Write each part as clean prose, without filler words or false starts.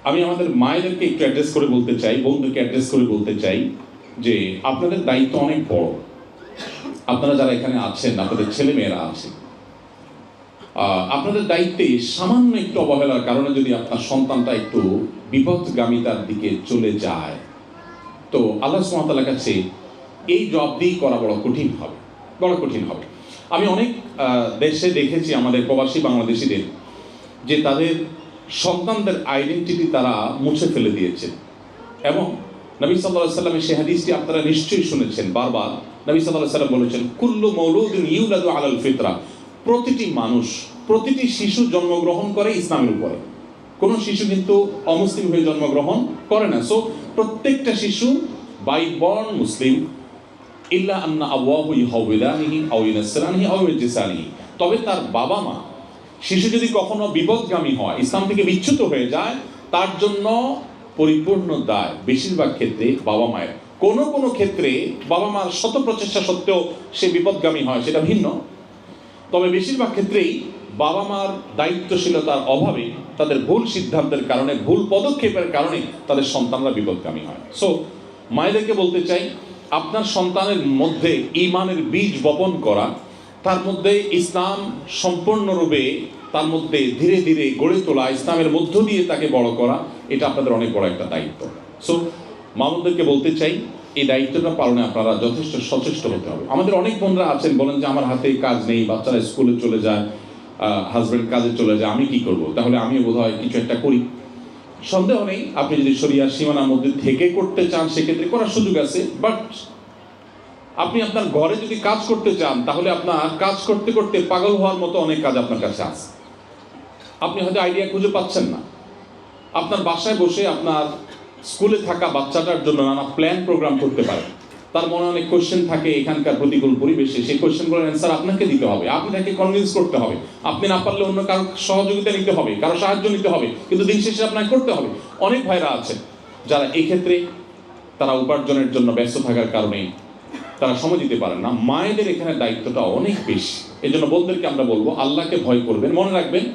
আমি আমাদের মায়েদেরকে একটু অ্যাড্রেস করে বলতে চাই, বন্ধুকে অ্যাড্রেস করে বলতে চাই যে আপনাদের দায়িত্ব অনেক বড়। আপনারা যারা এখানে আছেন, আপনাদের ছেলে মেয়েরা আছে, আপনাদের দায়িত্বে সামান্য একটু অবহেলার কারণে যদি আপনার সন্তানটা একটু বিপদগামিতার দিকে চলে যায়, তো আল্লাহ সুবহানাহু ওয়া তাআলার কাছে এই জবাবদিহি করা বড় কঠিন হবে। আমি অনেক দেশে দেখেছি আমাদের প্রবাসী বাংলাদেশিদের যে তাদের সন্তানদের আইডেন্টিটি তারা মুছে ফেলে দিয়েছে। এবং নবী সাল্লাল্লাহু আলাইহি ওয়াসাল্লামের সেই হাদিসটি আপনারা নিশ্চয়ই শুনেছেন বারবার। নবী সাল্লাল্লাহু আলাইহি ওয়াসাল্লাম বলেছেন, কুল্লু মাউলুদিন ইউলাদু আলাল ফিতরা। প্রতিটি মানুষ, প্রতিটি শিশু জন্মগ্রহণ করে ইসলামের উপরে। কোনো শিশু কিন্তু অমুসলিম হয়ে জন্মগ্রহণ করে না। সো প্রত্যেকটা শিশু বাই বর্ন মুসলিম, ইল্লা আন্না আবওয়াহু ইউহাউবিদানিহি আও ইউনাসসিরানিহি আও ইউজিসানিহি। তবে তার বাবা মা, শিশু যদি কখনো বিপদগামী হয়, ইসলাম থেকে বিচ্যুত হয়ে যায়, তার জন্য পরিপূর্ণ দায় বেশিরভাগ ক্ষেত্রে বাবা মায়ের। কোনো কোনো ক্ষেত্রে বাবা মার শত প্রচেষ্টা সত্ত্বেও সে বিপদগামী হয়, সেটা ভিন্ন। তবে বেশিরভাগ ক্ষেত্রেই বাবা মার দায়িত্বশীলতার অভাবে, তাদের ভুল সিদ্ধান্তের কারণে, ভুল পদক্ষেপের কারণে তাদের সন্তানরা বিপদগামী হয়। সো মায়েদেরকে বলতে চাই, আপনার সন্তানের মধ্যে ঈমানের বীজ বপন করা, তার মধ্যে ইসলাম সম্পূর্ণরূপে তার মধ্যে ধীরে ধীরে গড়ে তোলা, ইসলামের মধ্য দিয়ে তাকে বড় করা, এটা আপনাদের অনেক বড় একটা দায়িত্ব। সো মামুনদেরকে বলতে চাই, এই দায়িত্বটা পালনে আপনারা যথেষ্ট সচেষ্ট হতে হবে। আমাদের অনেক বোনরা আছেন, বলেন যে আমার হাতে কাজ নেই, বাচ্চারা স্কুলে চলে যায়, হাজব্যান্ড কাজে চলে যায়, আমি কি করব? তাহলে আমিও বোধহয় কিছু একটা করি। সন্দেহ নেই, আপনি যদি শরিয়ার সীমানার মধ্যে থেকে করতে চান সেক্ষেত্রে করার সুযোগ আছে। বাট আপনি আপনার ঘরে যদি কাজ করতে চান, তাহলে আপনার কাজ করতে করতে পাগল হওয়ার মতো অনেক কাজ আপনার কাছে আছে। আপনি হয়তো আইডিয়া খুঁজে পাচ্ছেন না। আপনার বাসায় বসে আপনার স্কুলে থাকা বাচ্চাটার জন্য নানা প্ল্যান প্রোগ্রাম করতে পারেন। তার মনে অনেক কোয়েশ্চেন থাকে এখানকার প্রতিকূল পরিবেশে, সেই কোয়েশ্চেনগুলোর অ্যান্সার আপনাকে দিতে হবে, আপনি তাকে কনভিন্স করতে হবে। আপনি না পারলে অন্য কারো সহযোগিতা নিতে হবে, কারো সাহায্য নিতে হবে, কিন্তু দিন শেষে আপনাকে করতে হবে। অনেক ভাইরা আছে যারা এক্ষেত্রে তারা উপার্জনের জন্য ব্যস্ত থাকার কারণে তারা সময় দিতে পারেন না। মায়েদের এখানে দায়িত্বটা অনেক বেশি। এই জন্য বোনদেরকে আমরা বলবো, আল্লাহকে ভয় করবেন। মনে রাখবেন,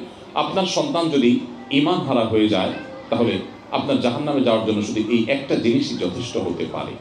আপনার সন্তান যদি ঈমান হারা হয়ে যায়, তাহলে আপনার জাহান্নামে যাওয়ার জন্য শুধু এই একটা জিনিসই যথেষ্ট হতে পারে।